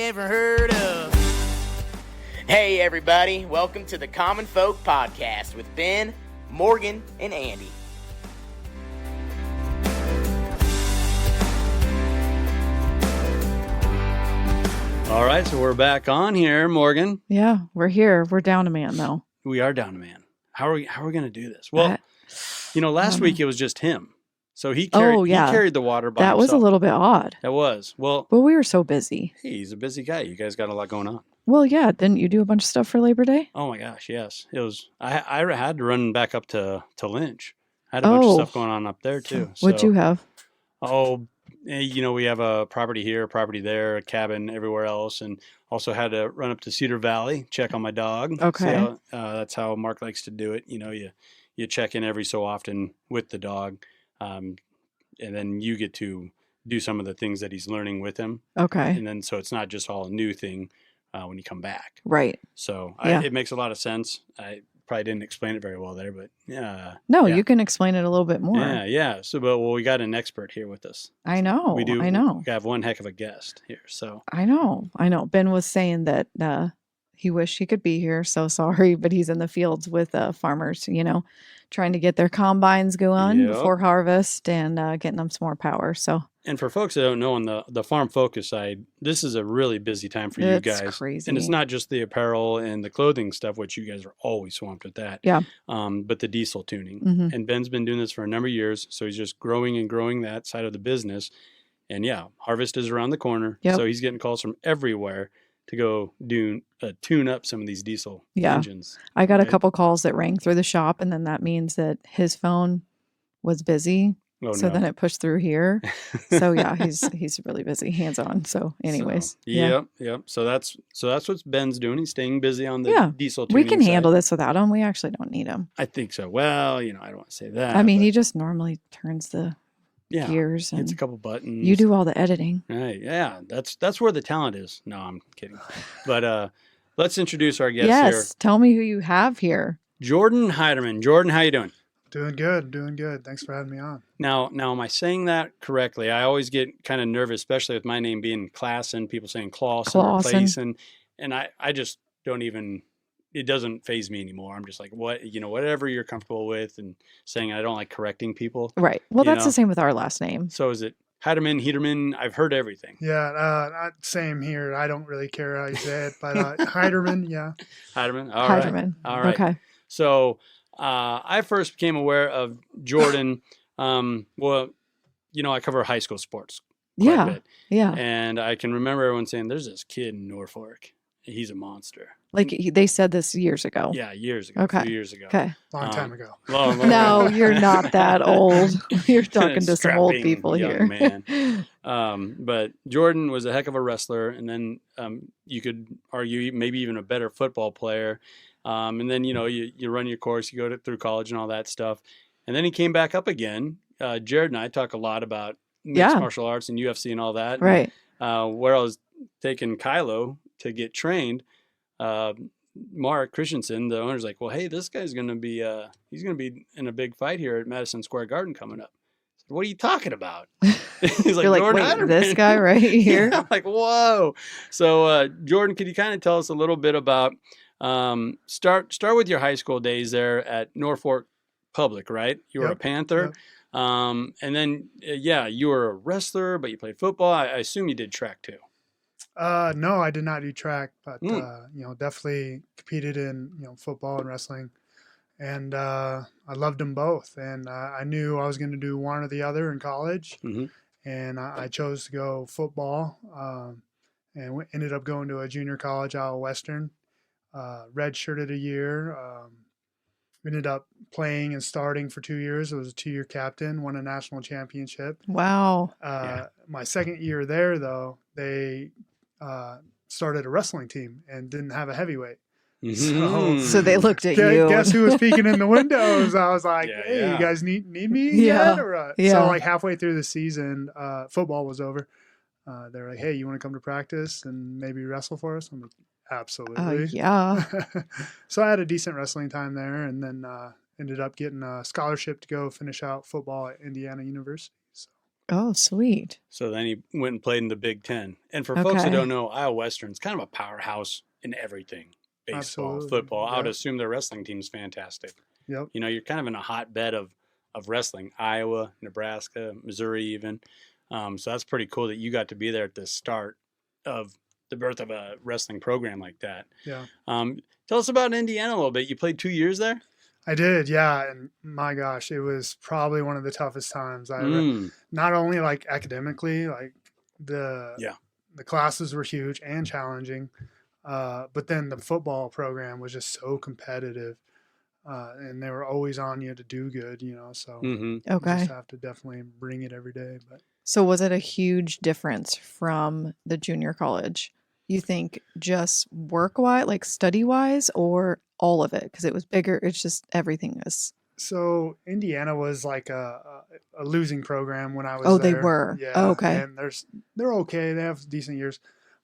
never heard of. Hey everybody, welcome to the Common Folk Podcast with Ben, Morgan, and Andy. All right, so we're back on here, Morgan. Yeah, we're here. We're down a man, though. We are down a man. How are we going to do this? Well, last week it was just him. So he carried the water by himself. That was a little bit odd. That was. Well, but we were so busy. Hey, he's a busy guy. You guys got a lot going on. Well, yeah. Didn't you do a bunch of stuff for Labor Day? Oh my gosh, yes. It was. I had to run back up to Lynch. I had a bunch of stuff going on up there too. What'd you have? We have a property here, a property there, a cabin everywhere else, and also had to run up to Cedar Valley, check on my dog. Okay. That's how Mark likes to do it. You check in every so often with the dog, and then you get to do some of the things that he's learning with him. Okay. And then so it's not just all a new thing when you come back. Right. So it makes a lot of sense. I probably didn't explain it very well there, but No, you can explain it a little bit more. Yeah. So, we got an expert here with us. I know. We do. I know. We have one heck of a guest here. So I know. Ben was saying that he wished he could be here. So sorry, but he's in the fields with farmers, trying to get their combines going before harvest and getting them some more power. So. And for folks that don't know, on the farm focus side, this is a really busy time for you guys. It's crazy. And it's not just the apparel and the clothing stuff, which you guys are always swamped with that. Yeah. But the diesel tuning. Mm-hmm. And Ben's been doing this for a number of years, so he's just growing and growing that side of the business. And harvest is around the corner. Yep. So he's getting calls from everywhere to go tune up some of these diesel engines. I got a couple calls that rang through the shop, and then that means that his phone was busy. Then it pushed through here. So he's really busy, hands on. So anyways. Yep. So that's what Ben's doing. He's staying busy on the diesel tuning We can side. handle this without him. We actually don't need him. I think so. Well, I don't want to say that. I mean, he just normally turns the gears and hits a couple buttons. You do all the editing. Right. Yeah. That's where the talent is. No, I'm kidding. But let's introduce our guest here. Yes. Tell me who you have here. Jordan Heiderman. Jordan, how you doing? Doing good. Thanks for having me on. Now, am I saying that correctly? I always get kind of nervous, especially with my name being Klassen, people saying Clausen or Clayson. And I just don't even, it doesn't faze me anymore. I'm just like, whatever you're comfortable with, and saying I don't like correcting people. Right. Well, that's the same with our last name. So is it Heiderman? I've heard everything. Yeah, same here. I don't really care how you say it, but Heiderman, yeah. Heiderman? Heiderman. All right. Okay. So I first became aware of Jordan. I cover high school sports quite a bit. Yeah. And I can remember everyone saying, there's this kid in Norfolk. He's a monster. Like they said this years ago. Yeah, years ago. Okay. A few years ago. Okay. Long time ago. Long no, ago. you're not that old. You're talking to some old people here. Man. But Jordan was a heck of a wrestler, and then you could argue maybe even a better football player. And then, you run your course, you go through college and all that stuff. And then he came back up again. Jared and I talk a lot about mixed martial arts and UFC and all that. Right. And, where I was taking Kylo to get trained, Mark Christensen, the owner's like, well, hey, this guy's going to be, he's going to be in a big fight here at Madison Square Garden coming up. I said, what are you talking about? He's like, You're like, Jordan wait, Heiderman. this guy right here? Yeah, I'm like, whoa. So, Jordan, could you kind of tell us a little bit about, start with your high school days there at Norfolk Public, right? You were a Panther. Yep. And then, you were a wrestler, but you played football. I assume you did track too. No, I did not do track, but, definitely competed in, football and wrestling. And I loved them both. And I knew I was going to do one or the other in college. Mm-hmm. And I chose to go football and ended up going to a junior college out of Western. Redshirted a year. Ended up playing and starting for 2 years. I was a 2-year captain, won a national championship. Wow. My second year there, though, they started a wrestling team and didn't have a heavyweight. Mm-hmm. So they looked at you. Guess who was peeking in the windows? I was like, hey, you guys need me yet? Or, So like halfway through the season, football was over. They're like, hey, you want to come to practice and maybe wrestle for us? I'm like, absolutely. Yeah. So I had a decent wrestling time there, and then ended up getting a scholarship to go finish out football at Indiana University. So Oh, sweet. So then he went and played in the Big Ten. And for folks who Okay. don't know, Iowa Western's kind of a powerhouse in everything. Baseball, Absolutely. football. I would Yep. assume their wrestling team's fantastic. Yep. You know, you're kind of in a hotbed of wrestling. Iowa, Nebraska, Missouri even. So that's pretty cool that you got to be there at the start of the birth of a wrestling program like that. Yeah. Tell us about Indiana a little bit. You played 2 years there? I did, yeah, and my gosh, it was probably one of the toughest times not only like academically, like the classes were huge and challenging, but then the football program was just so competitive, and they were always on you to do good, you know. So you just have to definitely bring it every day. But So was it a huge difference from the junior college? You think just work-wise, like study-wise, or all of it? Because it was bigger. It's just everything is. so Indiana was like a losing program when I was Oh, there. they were. Yeah. Oh, okay. And they're okay. They have decent years.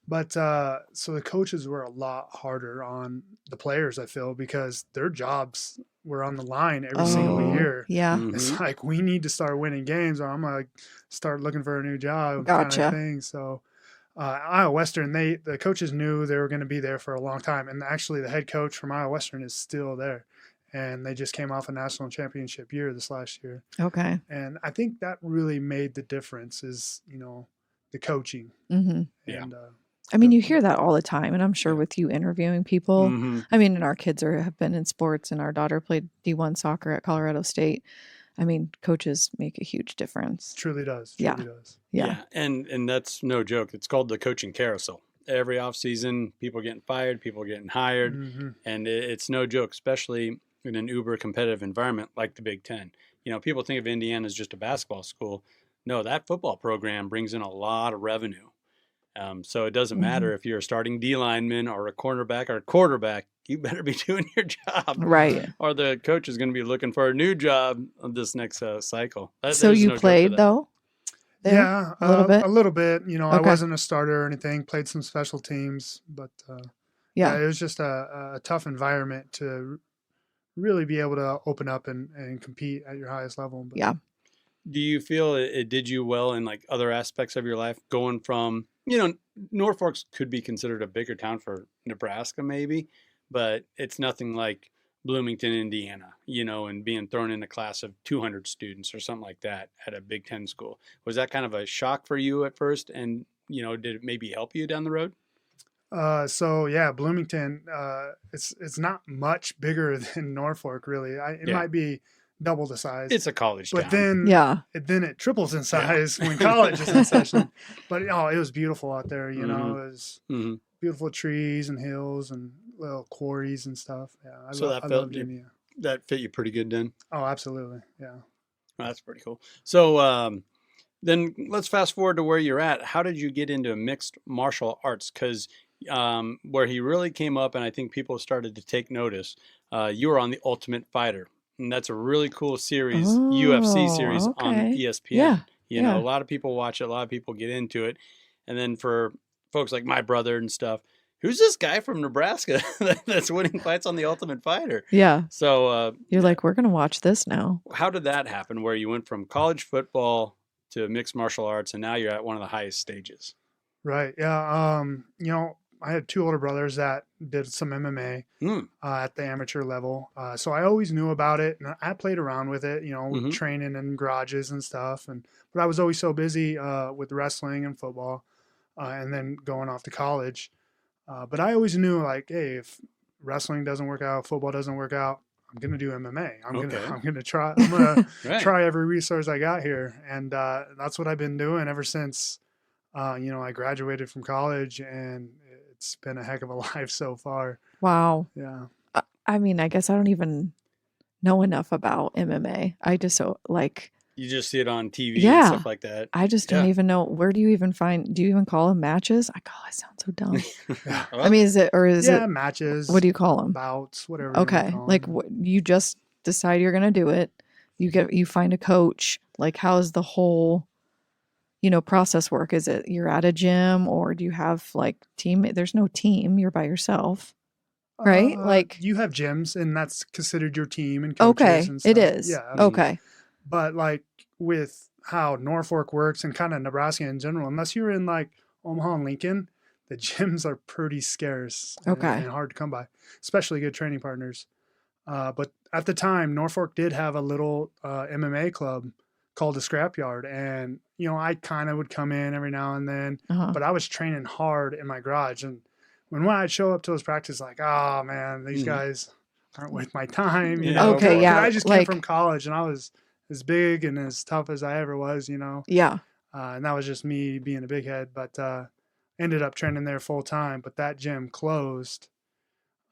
But so the coaches were a lot harder on the players, I feel, because their jobs were on the line every single year. Yeah. It's like, we need to start winning games or I'm going to start looking for a new job Gotcha. kind of thing. So Iowa Western, the coaches knew they were going to be there for a long time. And actually the head coach from Iowa Western is still there. And they just came off a national championship year this last year. Okay. And I think that really made the difference is, you know, the coaching. Mm-hmm. Yeah. And, I mean, you hear that all the time, and I'm sure with you interviewing people. Mm-hmm. I mean, and our kids have been in sports, and our daughter played D1 soccer at Colorado State. I mean, coaches make a huge difference. Truly does. Yeah. Truly does. Yeah. And that's no joke. It's called the coaching carousel. Every offseason, people getting fired, people getting hired, Mm-hmm. and it's no joke, especially in an uber competitive environment like the Big Ten. You know, people think of Indiana as just a basketball school. No, that football program brings in a lot of revenue. So it doesn't matter if you're a starting D lineman or a cornerback or a quarterback, you better be doing your job. Right. Or the coach is going to be looking for a new job this next cycle. So there's you no joke to played that. though? There? Yeah. A little bit? A little bit. You know, I Okay. wasn't a starter or anything, played some special teams, but Yeah. it was just a tough environment to really be able to open up and compete at your highest level. But Yeah. Do you feel it did you well in like other aspects of your life, going from, you know, Norfolk could be considered a bigger town for Nebraska maybe, but it's nothing like Bloomington, Indiana, you know, and being thrown in a class of 200 students or something like that at a Big Ten school. Was that kind of a shock for you at first? And, you know, did it maybe help you down the road? So yeah, Bloomington, it's not much bigger than Norfolk really. It might be double the size. It's a college but town. then it triples in size when college is in session. But it was beautiful out there. You know, it was beautiful trees and hills and little quarries and stuff. Yeah, I loved India. That fit you pretty good then? Oh, absolutely. Yeah. Well, that's pretty cool. So then let's fast forward to where you're at. How did you get into mixed martial arts? Because where he really came up, and I think people started to take notice, you were on The Ultimate Fighter. And that's a really cool series, UFC series on ESPN. Yeah. You know, a lot of people watch it. A lot of people get into it. And then for folks like my brother and stuff, who's this guy from Nebraska that's winning fights on The Ultimate Fighter? Yeah. So you're like, we're going to watch this now. How did that happen where you went from college football to mixed martial arts and now you're at one of the highest stages? Right. Yeah. You know, I had two older brothers that did some MMA at the amateur level. So I always knew about it and I played around with it, you know, training in garages and stuff. But I was always so busy with wrestling and football and then going off to college. But I always knew, like, hey, if wrestling doesn't work out, football doesn't work out, I'm gonna do MMA. I'm gonna try every resource I got here, and that's what I've been doing ever since. You know, I graduated from college, and it's been a heck of a life so far. Wow. Yeah. I mean, I guess I don't even know enough about MMA. I just you just see it on TV and stuff like that. I just don't even know. Where do you even do you even call them matches? I sound so dumb. I mean, is it matches? What do you call them? Bouts, whatever. Okay. Like you just decide you're going to do it. You find a coach. Like, how is the whole, process work? Is it you're at a gym or do you have like team? There's no team. You're by yourself. Right? Like you have gyms and that's considered your team and coaches and stuff. It is. Yeah. Okay. But like with how Norfolk works and kind of Nebraska in general, unless you're in like Omaha and Lincoln, the gyms are pretty scarce and hard to come by, especially good training partners. But at the time, Norfolk did have a little MMA club called the Scrapyard. And, you know, I kind of would come in every now and then, but I was training hard in my garage. And when I'd show up to those practices, like, oh, man, these guys aren't worth my time. You know? Okay, yeah. I just came from college, and I was as big and as tough as I ever was, you know. Yeah. And that was just me being a big head. But ended up training there full time. But that gym closed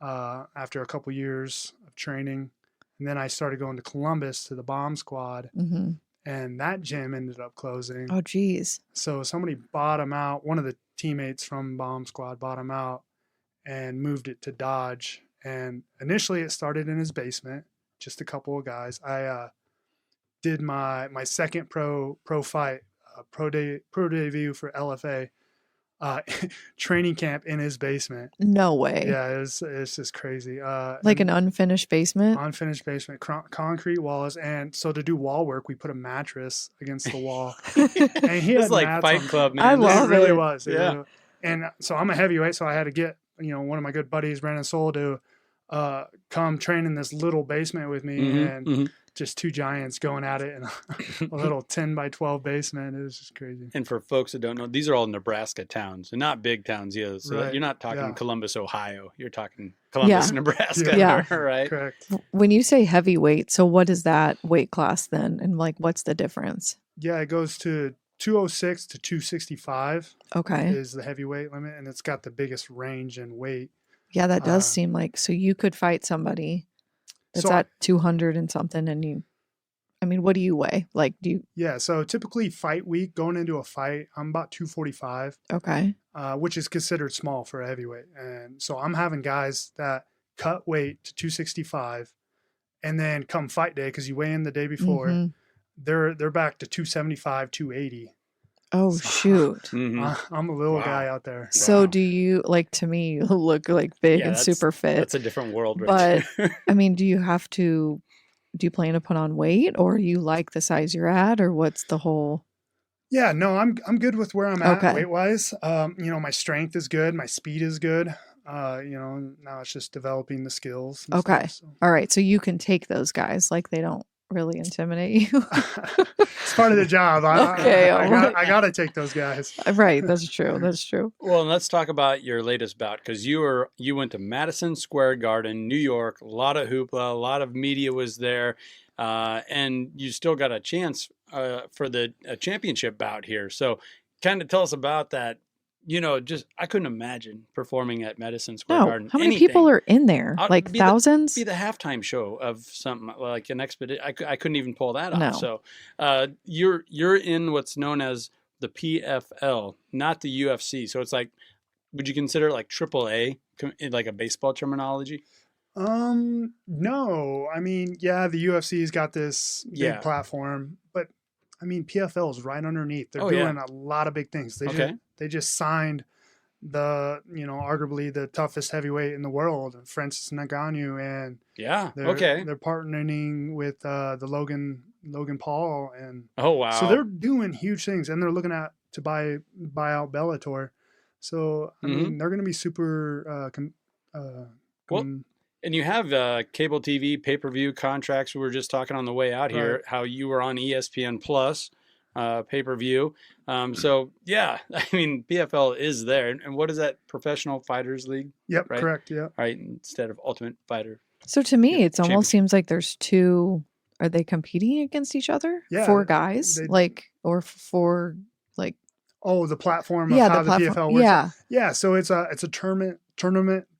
after a couple years of training. And then I started going to Columbus to the bomb squad. And that gym ended up closing. Oh, geez. So somebody bought him out. One of the teammates from bomb squad bought him out and moved it to Dodge. And initially it started in his basement, just a couple of guys. I did my second pro fight, pro debut for LFA, training camp in his basement. No way. Yeah, it's just crazy. Like an unfinished basement? Unfinished basement, concrete walls. And so to do wall work, we put a mattress against the wall. And he It's had like mats Fight on. Club, man. I love It really it. was. Yeah. And so I'm a heavyweight, so I had to get, you know, one of my good buddies, Brandon Soul, to come train in this little basement with me. And just two giants going at it in a little 10 by 12 basement. It was just crazy. And for folks that don't know, these are all Nebraska towns and not big towns either. So Right. you're not talking Yeah. Columbus, Ohio. You're talking Columbus, Nebraska, Yeah. right? Correct. When you say heavyweight, so what is that weight class then? And like, what's the difference? Yeah, it goes to 206 to 265 Okay. is the heavyweight limit, and it's got the biggest range in weight. Yeah, that does Uh, seem like, so you could fight somebody that's So- at 200 and something, and you, I mean, what do you weigh? Like, do you, Yeah, so typically fight week, going into a fight, I'm about 245, okay. which is considered small for a heavyweight. And so I'm having guys that cut weight to 265, and then come fight day, because you weigh in the day before, Mhm. they're back to 275, 280. Oh, So- shoot. Mhm. I'm a little Wow. guy out there. So Wow. do you, like, to me, you look like big Yeah, and that's- super fit. That's a different world, right? But I mean, do you plan to put on weight, or you like the size you're at, or what's the whole? Yeah, no, I'm good with where I'm at Okay. weight wise. You know, my strength is good, my speed is good. You know, now it's just developing the skills. and Okay. stuff, All right, so you can take those guys, like they don't really intimidate you. so. It's part of the job. Okay, I got to take those guys. Right, that's true. That's true. Well, and let's talk about your latest bout, because you went to Madison Square Garden, New York. A lot of hoopla, a lot of media was there, and you still got a chance for the championship bout here. So, kind of tell us about that. You know, just I couldn't imagine performing at Madison Square No, Garden. how many people are in there? I'd Like be the- thousands? Be the halftime show of something like an expedition. I couldn't even pull that off. No. So, you're in what's known as the PFL, not the UFC. So it's like, would you consider it like AAA, in like a baseball terminology? No, I mean, yeah, the UFC's got this big Yeah. platform, but I mean, PFL is right underneath. They're Oh, yeah. doing a lot of big things. Okay. They just signed arguably the toughest heavyweight in the world, Francis Ngannou, and Yeah. they're Okay. they're partnering with the Logan Paul, and Oh wow. so they're doing huge things, and they're looking at to buy out Bellator. So I mean, they're going to be super. And you have cable TV pay-per-view contracts. We were just talking on the way out here how you were on ESPN Plus pay-per-view. So yeah, I mean PFL is there. And what is that? Professional Fighters League? Yep, right? correct. Yeah. All right, instead of Ultimate Fighter. So to me, Yeah, it almost seems like there's two. Are they competing against each other? Yeah, For guys, they- or for like? Oh, the platform of Yeah, how the the platform. PFL works. Yeah. Yeah, so it's a tournament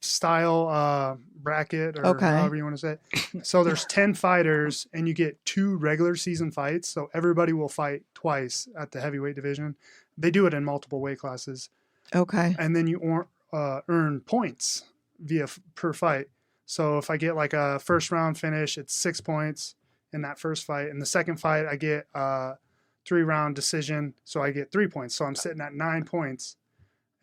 style bracket, or Okay. however you want to say it. So there's 10 fighters, and you get 2 regular season fights. So everybody will fight twice at the heavyweight division. They do it in multiple weight classes, Okay. and then you earn points per fight. So if I get like a first round finish, it's 6 points in that first fight. In the second fight, I get 3-round decision, so I get 3 points. So I'm sitting at 9 points.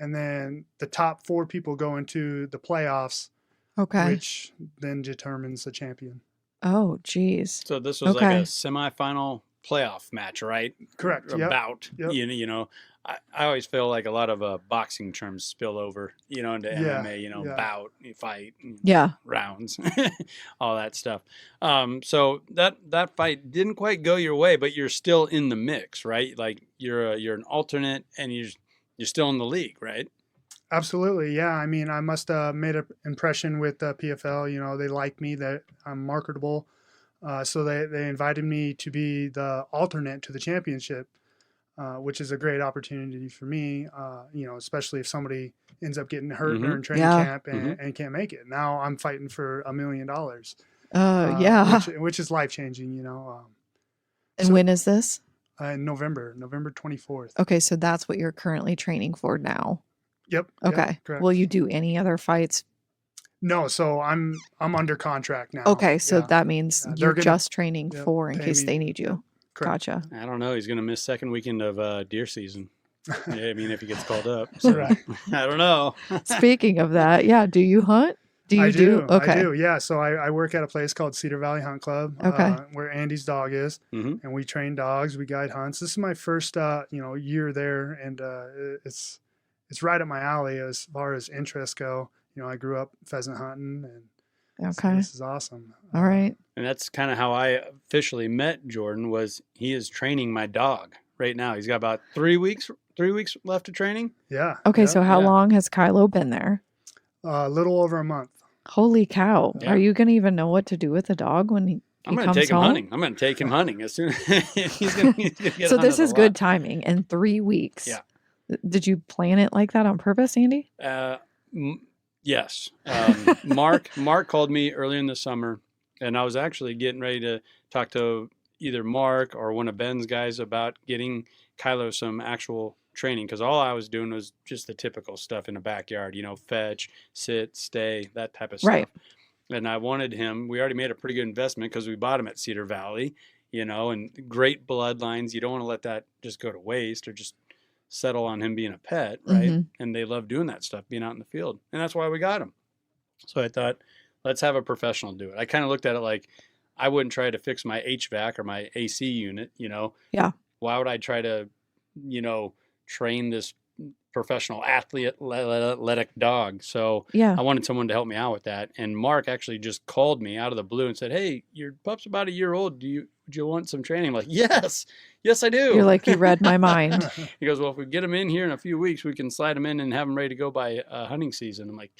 And then the top 4 people go into the playoffs, Okay. which then determines the champion. Oh, geez. So this was like Okay. a semifinal playoff match, right? Correct. A bout. Yep. You know, I always feel like a lot of boxing terms spill over, you know, into MMA, you know, bout, fight, rounds, all that stuff. So that fight didn't quite go your way, but you're still in the mix, right? Like you're an alternate and you're still in the league, right? Absolutely. Yeah. I mean, I must have made an impression with PFL. You know, they like me, that I'm marketable. So they invited me to be the alternate to the championship, which is a great opportunity for me, you know, especially if somebody ends up getting hurt during training camp and can't make it. Now I'm fighting for $1 million. Which is life-changing, you know. And when is this? In November 24th. Okay, so that's what you're currently training for now. Yep. Okay. Correct. Will you do any other fights? No, so I'm under contract now. Okay, so that means you're just training for in case they need you. Correct. Gotcha. I don't know. He's going to miss second weekend of deer season. I mean, if he gets called up. So, Right. I don't know. Speaking of that, do you hunt? I do. Okay. I do. Yeah. So I work at a place called Cedar Valley Hunt Club, where Andy's dog is, and we train dogs. We guide hunts. This is my first, year there, and it's right up my alley as far as interests go. You know, I grew up pheasant hunting, and so this is awesome. All right. And that's kind of how I officially met Jordan. Was he is training my dog right now. He's got about 3 weeks left of training. Yeah. Okay. So how long has Kylo been there? A little over a month. Holy cow. Yeah. Are you going to even know what to do with the dog when he I'm going comes to take him home? hunting. I'm going to take him hunting as soon as he's going to get So this hunted is a good lot. timing. In 3 weeks. Yeah. Did you plan it like that on purpose, Andy? Yes. Mark called me earlier in the summer, and I was actually getting ready to talk to either Mark or one of Ben's guys about getting Kylo some actual training, because all I was doing was just the typical stuff in the backyard, you know, fetch, sit, stay, that type of stuff. Right. And I wanted him, we already made a pretty good investment because we bought him at Cedar Valley, you know, and great bloodlines. You don't want to let that just go to waste or just settle on him being a pet, right? Mm-hmm. And they love doing that stuff, being out in the field. And that's why we got him. So I thought, let's have a professional do it. I kind of looked at it like I wouldn't try to fix my HVAC or my AC unit, you know. Yeah. Why would I try to, you know, train this professional athletic dog? So I wanted someone to help me out with that. And Mark actually just called me out of the blue and said, "Hey, your pup's about a year old. Would you want some training?" I'm like, yes, I do. You're like, you read my mind. He goes, "Well, if we get him in here in a few weeks, we can slide him in and have him ready to go by hunting season." I'm like,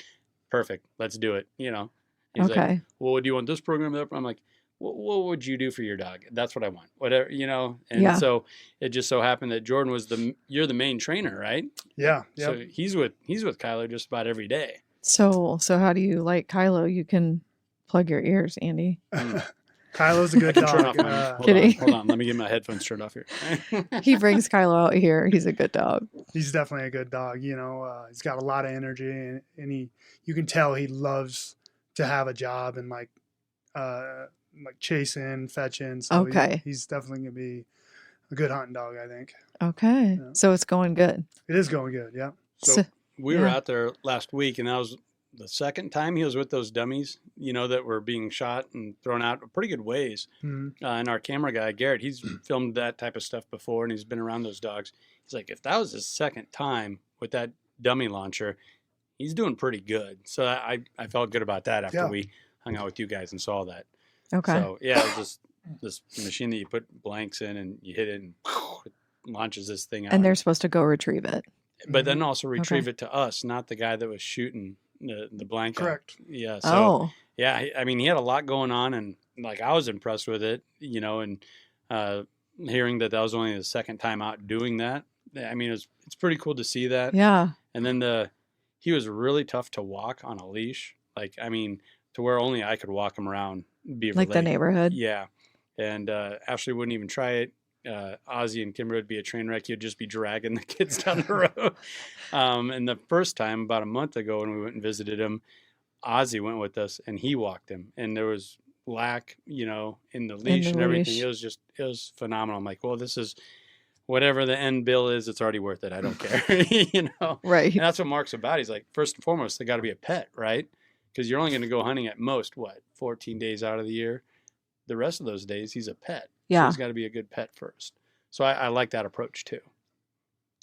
perfect. Let's do it. You know, he's like, "Well, do you want this program?" I'm like, what would you do for your dog? That's what I want. Whatever, you know. And so it just so happened that Jordan was you're the main trainer, right? Yeah. So he's with Kylo just about every day. So how do you like Kylo? You can plug your ears, Andy. Kylo's a good dog. Turn off hold on. Let me get my headphones turned off here. He brings Kylo out here. He's a good dog. He's definitely a good dog. You know, he's got a lot of energy, and you can tell he loves to have a job and like chasing, fetching. So he's definitely gonna be a good hunting dog, I think. Okay. Yeah. So it's going good. It is going good, yeah. So we were out there last week, and that was the second time he was with those dummies, you know, that were being shot and thrown out pretty good ways. Mm-hmm. And our camera guy, Garrett, he's filmed that type of stuff before, and he's been around those dogs. He's like, if that was his second time with that dummy launcher, he's doing pretty good. So I felt good about that after we hung out with you guys and saw that. Okay. So, yeah, it was just this machine that you put blanks in and you hit it and it launches this thing out. And they're supposed to go retrieve it. But then also retrieve it to us, not the guy that was shooting the blanket. Correct. Yeah. So, I mean, he had a lot going on, and like I was impressed with it, you know, and hearing that was only the second time out doing that. I mean, it's pretty cool to see that. Yeah. And then he was really tough to walk on a leash. Like, I mean, to where only I could walk him around Beaver Lake. The neighborhood. Yeah. And Ashley wouldn't even try it. Ozzy and Kimber would be a train wreck. You'd just be dragging the kids down the road. And the first time, about a month ago, when we went and visited him, Ozzy went with us and he walked him. And there was lack, you know, in the leash and everything. It was phenomenal. I'm like, well, this is whatever the end bill is, it's already worth it. I don't care, you know? Right. And that's what Mark's about. He's like, first and foremost, they got to be a pet, right? Because you're only going to go hunting at most, 14 days out of the year. The rest of those days, he's a pet. Yeah. So he's got to be a good pet first. So I like that approach too.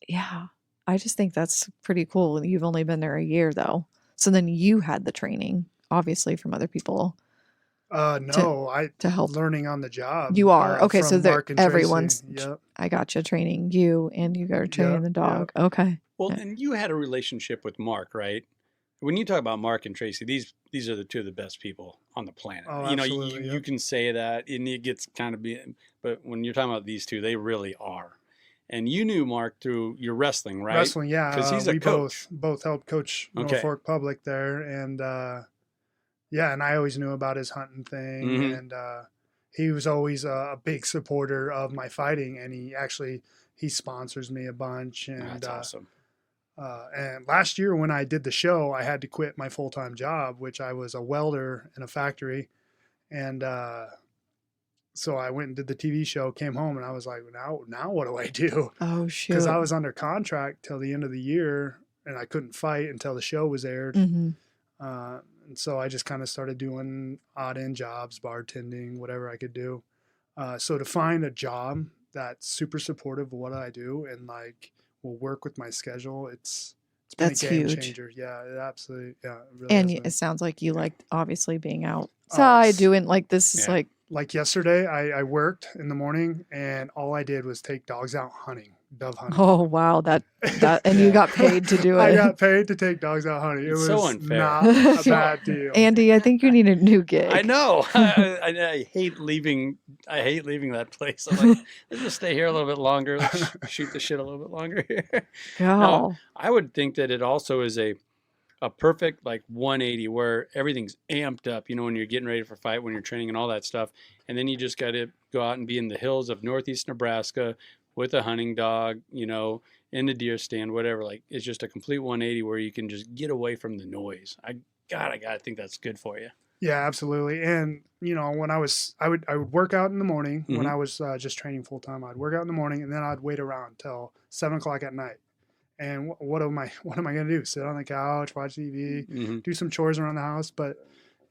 Yeah. I just think that's pretty cool. You've only been there a year though. So then you had the training, obviously, from other people. No, to help. Learning on the job. You are. Okay, so Mark and everyone's, Tracy. Yep. I got you training you and you got training the dog. Yep. Okay. Well, and you had a relationship with Mark, right? When you talk about Mark and Tracy, these are the two of the best people on the planet. Oh, you know, absolutely, you can say that, and it gets kind of but when you're talking about these two, they really are. And you knew Mark through your wrestling, right? Wrestling, yeah. Because he's a coach. Both helped coach Norfolk Public there, and yeah, and I always knew about his hunting thing, and he was always a big supporter of my fighting, and he sponsors me a bunch, and that's awesome. And last year when I did the show, I had to quit my full-time job, which I was a welder in a factory, and so I went and did the TV show, came home, and I was like, now what do I do? Oh, shoot. Because I was under contract till the end of the year, and I couldn't fight until the show was aired. Mm-hmm. And so I just kind of started doing odd-end jobs, bartending, whatever I could do. So to find a job that's super supportive of what I do and like will work with my schedule, it's been That's a game huge. changer. Yeah, it absolutely. Yeah, it really And has been. it sounds like you liked obviously being outside doing like this is like yesterday, I worked in the morning and all I did was take dogs out hunting, dove hunting. Oh wow, that and you got paid to do it. I got paid to take dogs out hunting. It It's was so unfair. not a bad deal. Andy, I think you need a new gig. I know. I hate leaving. I hate leaving that place. I'm like, let's just stay here a little bit longer. Let's shoot the shit a little bit longer here. Go. I would think that it also is a perfect like 180 where everything's amped up, you know, when you're getting ready for a fight, when you're training and all that stuff. And then you just got to go out and be in the hills of Northeast Nebraska with a hunting dog, you know, in the deer stand, whatever. Like it's just a complete 180 where you can just get away from the noise. I gotta think that's good for you. Yeah, absolutely. And you know, when I would work out in the morning when I was just training full time. I'd work out in the morning and then I'd wait around till 7:00 at night. And what am I going to do? Sit on the couch, watch TV, do some chores around the house. But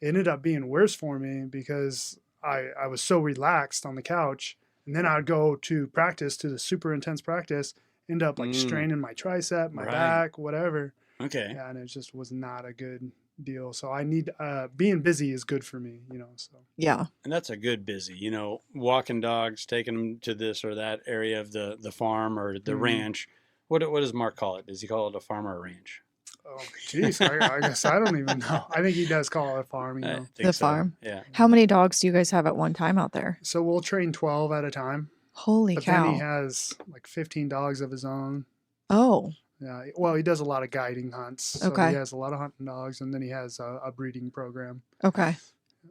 it ended up being worse for me because I was so relaxed on the couch. And then I'd go to practice, to the super intense practice, end up like straining my tricep, my back, whatever. Okay. Yeah, and it just was not a good deal. So I need, being busy is good for me, you know, so. Yeah. And that's a good busy, you know, walking dogs, taking them to this or that area of the farm or the ranch. What does Mark call it? Does he call it a farm or a ranch? Oh, geez. I guess I don't even know. I think he does call it a farm, you know. The farm. Yeah. How many dogs do you guys have at one time out there? So we'll train 12 at a time. Holy cow. Then he has like 15 dogs of his own. Oh. Yeah. Well, he does a lot of guiding hunts. So Okay. he has a lot of hunting dogs, and then he has a breeding program. Okay.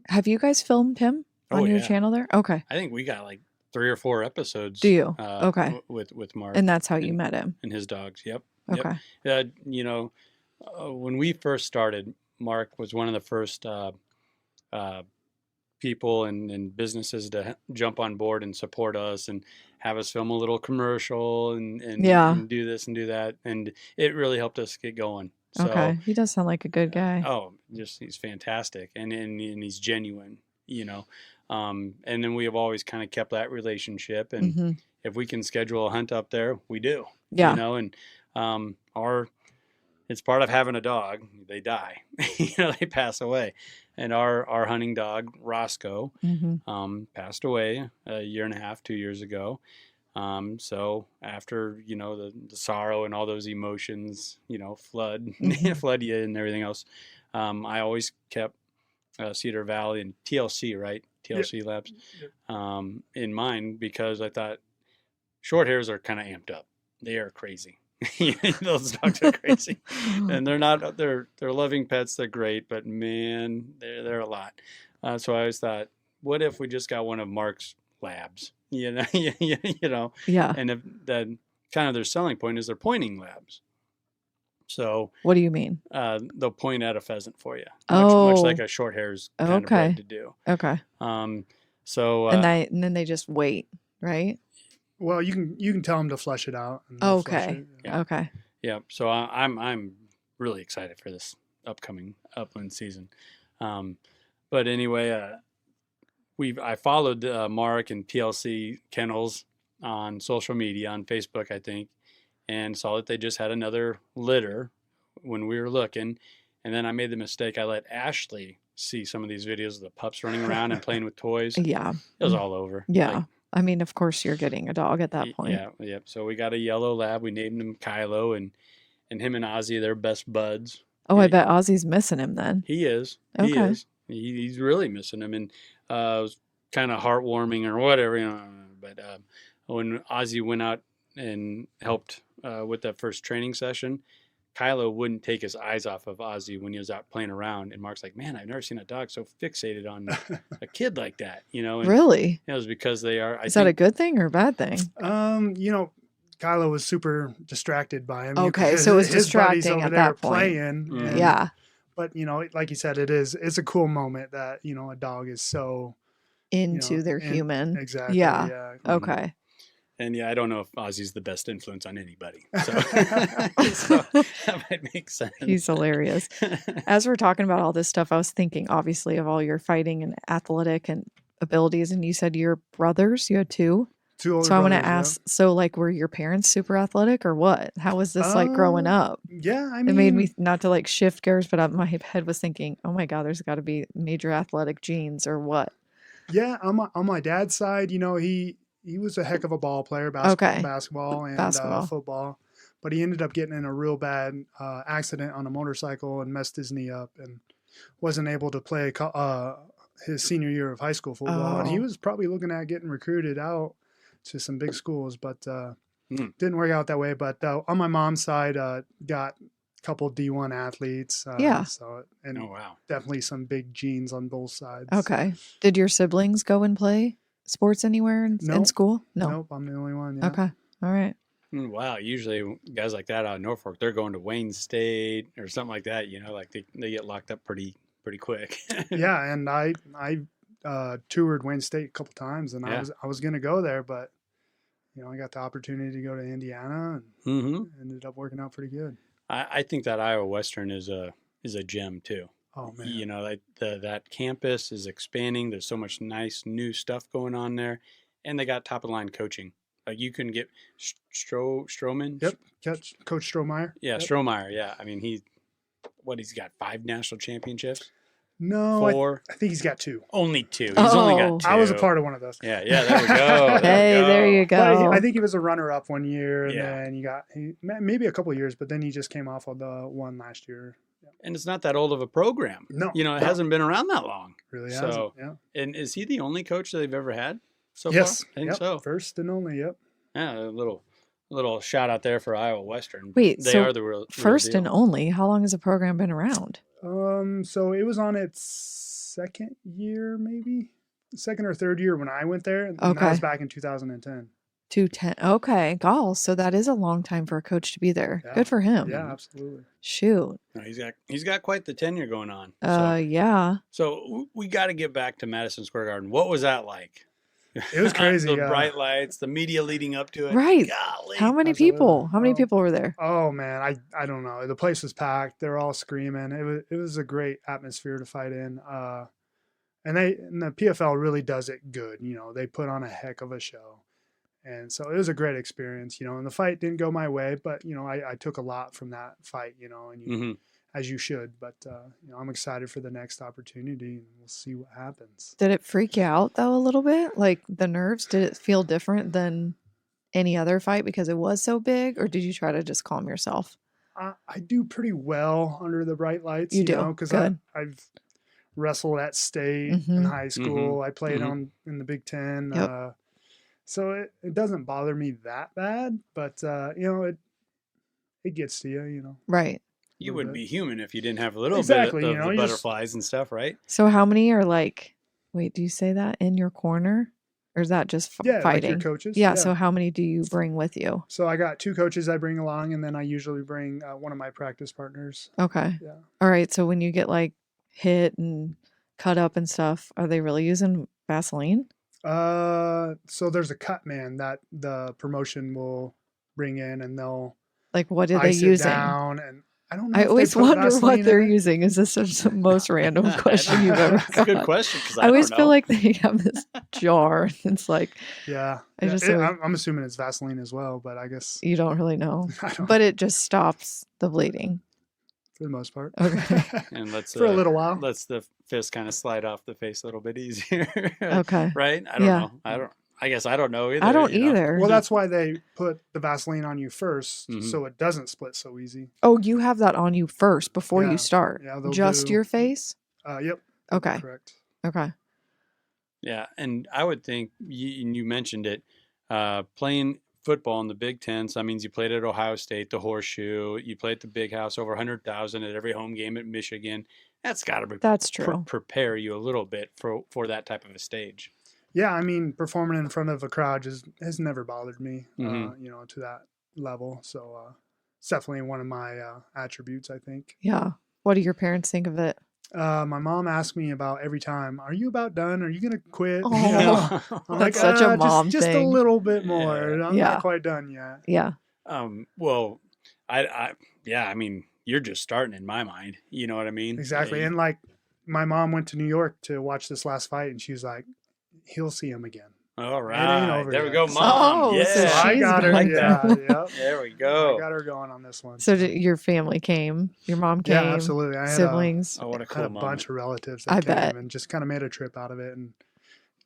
Have you guys filmed him on your channel there? Okay. I think we got like 3 or 4 episodes. Do you? Okay. With Mark. And that's how you met him. And his dogs. Yep. Okay. Yep. You know, when we first started, Mark was one of the first people and businesses to jump on board and support us and have us film a little commercial and do this and do that. And it really helped us get going. So, okay. He does sound like a good guy. He's fantastic. And he's genuine, you know. And then we have always kind of kept that relationship. And if we can schedule a hunt up there, we do. Yeah. You know, and it's part of having a dog. They die. You know, they pass away. And our hunting dog, Roscoe, passed away a year and a half, 2 years ago. So after, you know, the sorrow and all those emotions, you know, flood you and everything else, I always kept Cedar Valley and TLC, right? TLC Labs, in mind, because I thought short hairs are kind of amped up. They are crazy. Those dogs are crazy, and they're loving pets. They're great, but man, they're a lot. So I always thought, what if we just got one of Mark's labs? You know, you know. Yeah. And if that kind of their selling point is they're pointing labs. So what do you mean? They'll point at a pheasant for you, much like a short hair's kind of bred to do. Okay. So and then they just wait, right? Well, you can tell them to flush it out. Okay. Yeah. Okay. Yeah. So I'm really excited for this upcoming upland season. But anyway, I followed Mark and PLC Kennels on social media, on Facebook, I think, and saw that they just had another litter when we were looking. And then I made the mistake. I let Ashley see some of these videos of the pups running around and playing with toys. Yeah. It was all over. Yeah. Like, I mean, of course you're getting a dog at that point. Yeah. Yep. So we got a yellow lab. We named him Kylo, and him and Ozzy, they're best buds. Oh, I bet Ozzy's missing him then. He is. Okay. He is. He's really missing him. And it was kind of heartwarming or whatever, you know. But when Ozzy went out and helped with that first training session, Kylo wouldn't take his eyes off of Ozzy when he was out playing around. And Mark's like, man, I've never seen a dog so fixated on a kid like that, you know. And really? It was because they are. Is that a good thing or a bad thing? You know, Kylo was super distracted by him. Okay, so it was distracting at that point. Playing, Mm-hmm. Yeah. But, you know, like you said, it's a cool moment that, you know, a dog is so into their human. Exactly. Yeah. Yeah. Okay. And yeah, I don't know if Ozzy's the best influence on anybody. So, so that might make sense. He's hilarious. As we're talking about all this stuff, I was thinking obviously of all your fighting and athletic and abilities. And you said your brothers, you had two. Two older So I want to brothers, ask, so like, were your parents super athletic or what? How was this like growing up? Yeah. I mean, It made me not to like shift gears, but my head was thinking, oh my God, there's got to be major athletic genes or what? Yeah. On my dad's side, you know, he was a heck of a ball player, basketball and football. But he ended up getting in a real bad accident on a motorcycle and messed his knee up and wasn't able to play his senior year of high school football. And he was probably looking at getting recruited out to some big schools, but didn't work out that way. But on my mom's side, got a couple D1 athletes. So, and oh, wow. definitely some big genes on both sides. Okay. Did your siblings go and play sports anywhere in school? No. Nope, I'm the only one. Yeah. Okay. All right. Wow. Usually guys like that out of Norfolk, they're going to Wayne State or something like that. You know, like they get locked up pretty quick. Yeah. And I toured Wayne State a couple times and I was going to go there, but you know, I got the opportunity to go to Indiana and ended up working out pretty good. I think that Iowa Western is a gem too. Oh man. You know, like that campus is expanding. There's so much nice new stuff going on there, and they got top of the line coaching. Like you can get Stroman. Yep. Coach Strohmeyer. Yeah, yep. Strohmeyer. Yeah, I mean he's got 5 national championships. No, 4. I think he's got 2. Only 2. He's only got 2. I was a part of one of those. Yeah. There we go. There you go. But I think he was a runner-up one year, and then he maybe a couple of years, but then he just came off of the one last year. Yeah. And it's not that old of a program. No, you know, it hasn't been around that long. Really so, hasn't. Yeah. And is he the only coach that they've ever had so yes. far? I think so. First and only. Yep. Yeah, a little shout out there for Iowa Western. Wait, they are the real first deal. and only. How long has the program been around? So it was on its second year, maybe second or third year when I went there. And that was back in 2010. 2010. Okay, golly. So that is a long time for a coach to be there. Yeah. Good for him. Yeah, absolutely. Shoot. No, he's got quite the tenure going on. Yeah. So we got to get back to Madison Square Garden. What was that like? It was crazy. The bright lights, the media leading up to it. Right. Golly. How many people? How many people were there? Oh man, I don't know. The place was packed. They're all screaming. It was a great atmosphere to fight in. And the PFL really does it good. You know, they put on a heck of a show. And so it was a great experience, you know, and the fight didn't go my way, but, you know, I took a lot from that fight, you know, and as you should. But, you know, I'm excited for the next opportunity and we'll see what happens. Did it freak you out, though, a little bit? Like the nerves, did it feel different than any other fight because it was so big? Or did you try to just calm yourself? I do pretty well under the bright lights. You do? Because I've wrestled at state in high school. I played in the Big Ten. Yep. So it doesn't bother me that bad, but, you know, it gets to you, you know. Right. You wouldn't be human if you didn't have a little bit of you know, the butterflies and stuff, right? So how many are like, wait, do you say that in your corner? Or is that just fighting? Like your coaches. Yeah, so how many do you bring with you? So I got 2 coaches I bring along, and then I usually bring one of my practice partners. Okay. Yeah. All right, so when you get like hit and cut up and stuff, are they really using Vaseline? So there's a cut man that the promotion will bring in, and they'll like what are they ice it using? down, and I don't know. I if they always put wonder Vaseline what in they're it. using. Is this the most random question you've ever It's the most random question you've ever That's a good got? question because I I always don't feel know. like they have this jar. It's like Yeah. I Yeah. just always, I'm assuming it's Vaseline as well, but I guess you don't really know, I don't but it just stops the bleeding. for the most part. Okay. And let's For a little while. let's the fist kind of slide off the face a little bit easier. Okay. Right? I don't Yeah. know. I guess I don't know either. I don't you know? either. Well, that's why they put the Vaseline on you 1st, Mhm. so it doesn't split so easy. Oh, you have that on you first before Yeah. you start. Yeah, they'll Just do- your face? Yep. Okay. Correct. Okay. Yeah, and I would think you mentioned it, playing football in the Big Ten. So that means you played at Ohio State, the Horseshoe. You played at the Big House, over 100,000 at every home game at Michigan. That's got to That's true. prepare you a little bit for that type of a stage. Yeah, I mean, performing in front of a crowd has never bothered me, Mhm. to that level. So it's definitely one of my attributes, I think. Yeah. What do your parents think of it? My mom asked me about every time, "Are you about done? Are you gonna quit?" Oh, I'm that's such a mom just a thing. little bit more. I'm Yeah. not quite done yet. Yeah. Well, I mean, you're just starting in my mind. You know what I mean? Exactly. Yeah, And like, my mom went to New York to watch this last fight, and she was like, "He'll see him again." all ain't right. over There we yet. go, So- Mom. Oh, yeah. so I she's got her. going Yeah, to- yep. There we I go. got her going on this one. So your family came? Your mom came? Yeah, absolutely. I had Siblings? Oh, what a had cool a moment. bunch of relatives I that came bet. and just kind of made a trip out of it, and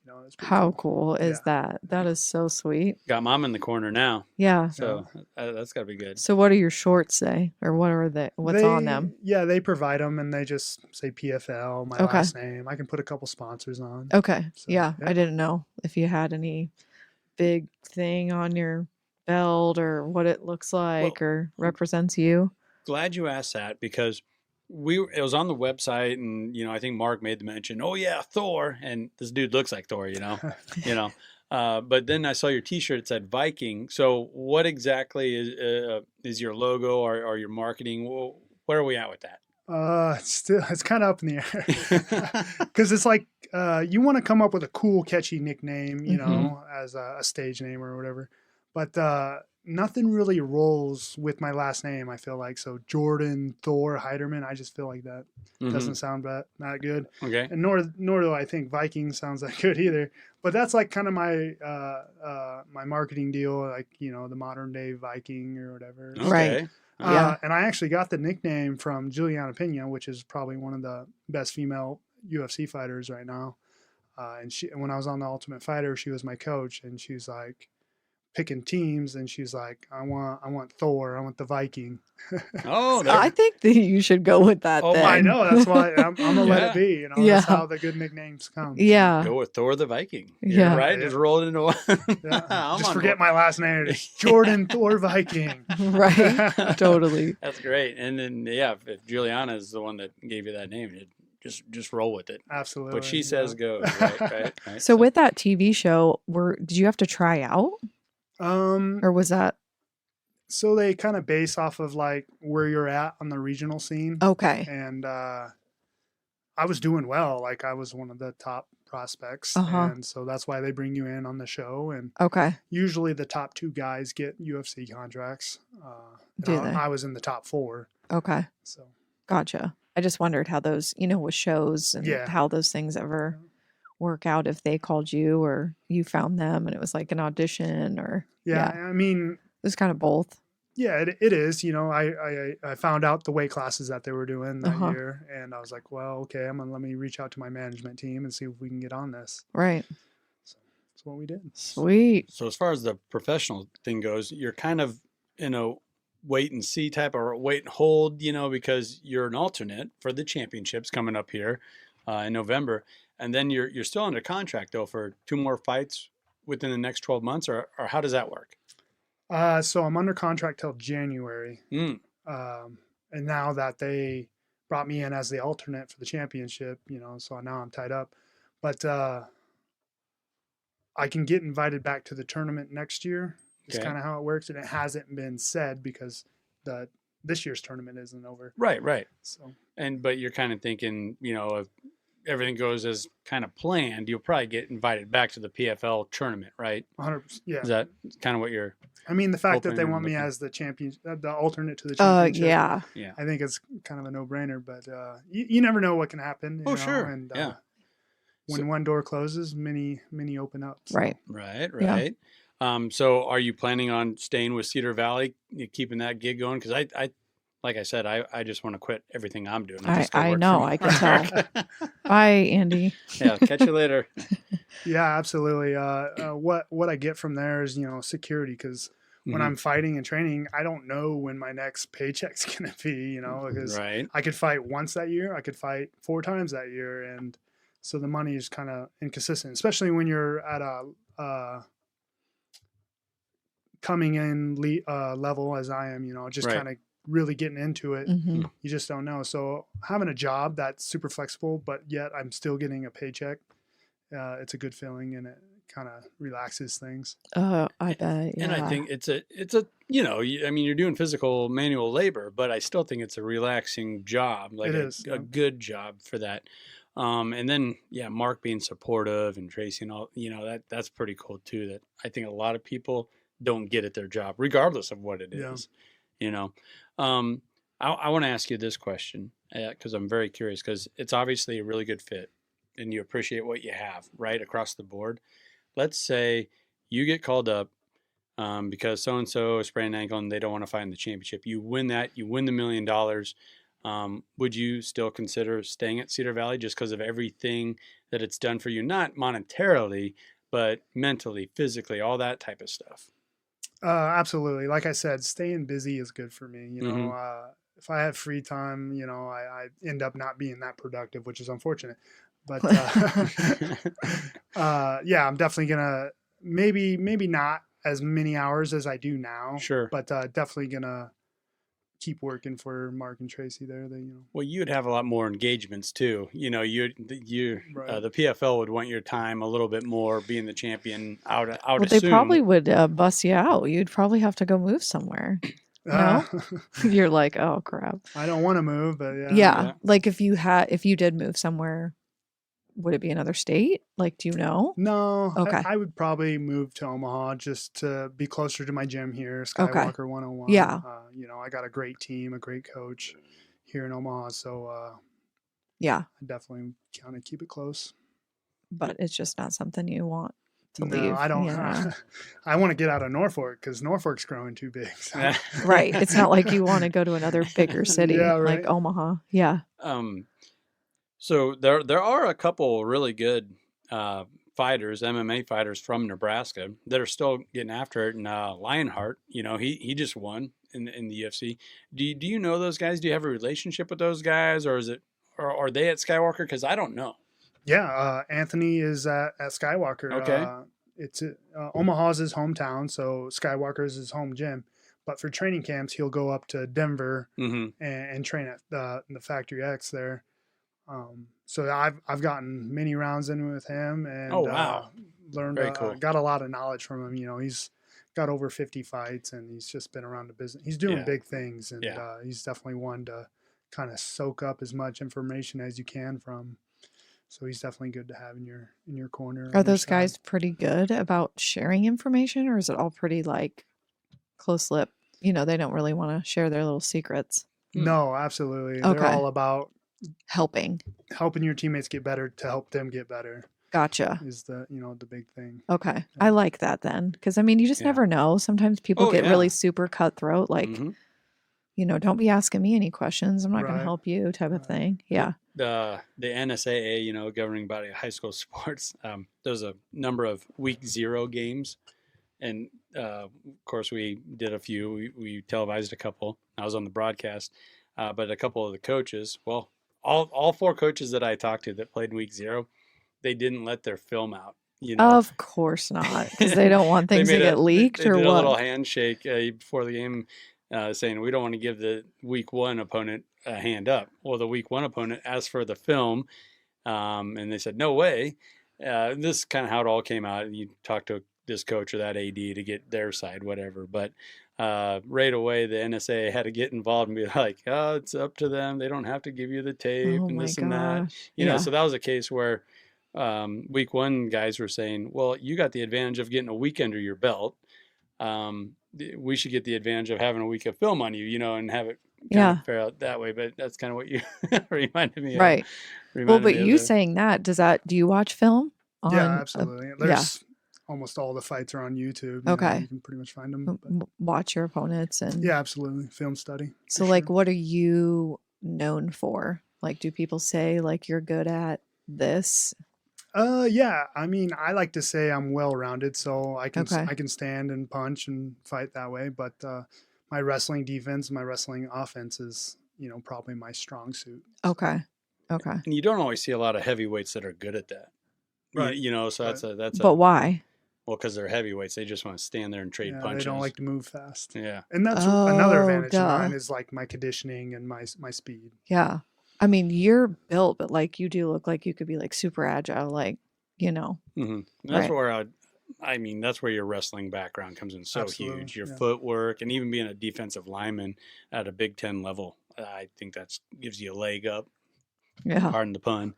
it was pretty How cool is Yeah. that? That is so sweet. Got Mom in the corner now, Yeah. so that's got to be good. So what do your shorts say? Or what are they? What's on them? Yeah, they provide them, and they just say PFL, my Okay. last name. I can put a couple sponsors on. Okay. So, yeah. yeah. I didn't know if you had any big thing on your belt or what it looks like or represents you. Glad you asked that because it was on the website, and I think Mark made the mention. Oh yeah, Thor, and this dude looks like Thor, you know. But then I saw your T-shirt. It said Viking. So what exactly is your logo or your marketing? Where are we at with that? It's kind of up in the air because it's like you want to come up with a cool, catchy nickname, as a stage name or whatever. But nothing really rolls with my last name. I feel like so Jordan Thor Heiderman. I just feel like that doesn't sound that good. Okay. And nor do I think Viking sounds that good either. But that's like kind of my my marketing deal, like the modern day Viking or whatever. Right. Okay. Yeah. And I actually got the nickname from Juliana Pena, which is probably one of the best female UFC fighters right now. And when I was on the Ultimate Fighter, she was my coach, and she's like picking teams, and she's like, I want Thor, I want the Viking. Oh, I think that you should go with that Oh, then. I know, that's why I'm gonna let Yeah. it be. Yeah. That's how the good nicknames come. Yeah. go with Thor the Viking. Yeah. Right. Yeah. Just roll it into one. Yeah. I'm Just on forget board. my last name. It's Jordan Thor Viking. Right. Totally. That's great. And then if Juliana is the one that gave you that name, just roll with it. Absolutely. What she says goes. Right. So with that TV show, did you have to try out? Or was that So they kind of base off of like where you're at on the regional scene. okay? And I was doing well. Like I was one of the top prospects. Uh-huh. And so that's why they bring you in on the show. And Okay. usually the top 2 guys get UFC contracts. Do they? I was in the top 4. Okay. So Gotcha. I just wondered how those, with shows and Yeah. how those things ever work out, if they called you or you found them and it was like an audition or yeah, I mean, it was kind of both. yeah, it is. I found out the weight classes that they were doing that Uh-huh. year, and I was like, well, okay, let me reach out to my management team and see if we can get on this. Right. So that's what we did. Sweet. So as far as the professional thing goes, you're kind of in a wait and see type or wait and hold, because you're an alternate for the championships coming up here in November. And then you're still under contract though for 2 more fights within the next 12 months, or how does that work? So I'm under contract till January. Mm. And now that they brought me in as the alternate for the championship, so now I'm tied up. But I can get invited back to the tournament next year. It's Okay. kind of how it works. And it hasn't been said because this year's tournament isn't over. Right. So But you're kind of thinking, if everything goes as kind of planned, you'll probably get invited back to the PFL tournament, right? 100%. Yeah. Is that kind of what you're? I mean, the fact hoping that they and want me looking. as the champion, the alternate to the championship. Yeah. Yeah. I think it's kind of a no-brainer, but you never know what can happen. Oh, know, sure. And Yeah. when one door closes, many open up. So. Right. Right. So are you planning on staying with Cedar Valley, keeping that gig going? Because I like I said, I just want to quit everything I'm doing. And just go I work know, for I can tell. Bye, Andy. Yeah, catch you later. Yeah, absolutely. What I get from there is, security, because when I'm fighting and training, I don't know when my next paycheck's going to be, because Right. I could fight once that year. I could fight 4 times that year. And so the money is kind of inconsistent, especially when you're at a coming in level as I am, just kind of really getting into it. Mm-hmm. You just don't know. So having a job that's super flexible, but yet I'm still getting a paycheck, it's a good feeling, and it kind of relaxes things. I bet. Yeah. And I think it's a I mean, you're doing physical manual labor, but I still think it's a relaxing job, like It is, a good job for that. And then, Mark being supportive and Tracy and all, that's pretty cool too. That I think a lot of people don't get at their job, regardless of what it is, I want to ask you this question because I'm very curious, because it's obviously a really good fit and you appreciate what you have right across the board. Let's say you get called up because so-and-so sprained an ankle and they don't want to fight in the championship. You win that, you win the $1 million. Would you still consider staying at Cedar Valley just because of everything that it's done for you? Not monetarily, but mentally, physically, all that type of stuff. Absolutely. Like I said, staying busy is good for me. Mm-hmm. If I have free time, I end up not being that productive, which is unfortunate. But I'm definitely gonna maybe not as many hours as I do now. Sure. But definitely gonna keep working for Mark and Tracy there. Well, you'd have a lot more engagements too. The PFL would want your time a little bit more, being the champion out. Well, they probably would bust you out. You'd probably have to go move somewhere. No, you're like, oh crap. I don't want to move, but yeah. Like if you did move somewhere, would it be another state? Like, do you know? No. Okay. I would probably move to Omaha just to be closer to my gym here, Skywalker 101. Yeah. I got a great team, a great coach here in Omaha, so yeah, I definitely kind of keep it close. But it's just not something you want to No, leave. I don't. Yeah. I want to get out of Norfolk because Norfolk's growing too big. So. Right. It's not like you want to go to another bigger city like Omaha. Yeah. So there are a couple really good fighters, MMA fighters from Nebraska that are still getting after it. And Lionheart, he just won in the UFC. Do you know those guys? Do you have a relationship with those guys, or are they at Skywalker? Because I don't know. Yeah, Anthony is at Skywalker. Okay. It's Omaha's his hometown, so Skywalker's his home gym. But for training camps, he'll go up to Denver and train at the Factory X there. So I've gotten many rounds in with him, and learned cool. Got a lot of knowledge from him. He's got over 50 fights, and he's just been around the business. He's doing big things, and he's definitely one to kind of soak up as much information as you can from. So he's definitely good to have in your corner. Are those guys pretty good about sharing information, or is it all pretty like close lip? They don't really want to share their little secrets. No, absolutely. Okay. They're all about helping your teammates get better to help them get better. Gotcha. Is the big thing. Okay. Yeah. I like that then. Because you just never know. Sometimes people get really super cutthroat. Like, don't be asking me any questions. I'm not going to help you type of thing. Yeah. The NSAA, governing body of high school sports, there's a number of week 0 games. And of course we did a few, we televised a couple. I was on the broadcast, but a couple of the coaches, well, all 4 coaches that I talked to that played week 0, they didn't let their film out. Of course not, because they don't want things to get leaked or what? They did what? a little handshake before the game, saying we don't want to give the week 1 opponent a hand up. Well, the week 1 opponent asked for the film, and they said no way. This is kind of how it all came out. You talk to this coach or that AD to get their side, whatever, but. Right away, the NSA had to get involved and be like, oh, it's up to them. They don't have to give you the tape and this and that. So that was a case where week 1 guys were saying, well, you got the advantage of getting a week under your belt. we should get the advantage of having a week of film on you, and have it kind of fare out that way. But that's kind of what you reminded me of. Right. Well, but you that. saying that, do you watch film? Yeah, absolutely. There's almost all the fights are on YouTube. Okay. You can pretty much find them. Watch your opponents and yeah, absolutely. Film study. So like, what are you known for? Like, do people say like you're good at this? Yeah. I mean, I like to say I'm well-rounded, so I can stand and punch and fight that way. But my wrestling defense, my wrestling offense is, probably my strong suit. Okay. And you don't always see a lot of heavyweights that are good at that. Right. So that's. But why? Well, because they're heavyweights, they just want to stand there and trade punches. They don't like to move fast. Yeah. And that's another advantage of mine is like my conditioning and my speed. Yeah. I mean, you're built, but like you do look like you could be like super agile, like, Mm-hmm. That's where that's where your wrestling background comes in so Absolutely, huge. Your footwork and even being a defensive lineman at a Big Ten level, I think that gives you a leg up. Yeah. Pardon the pun.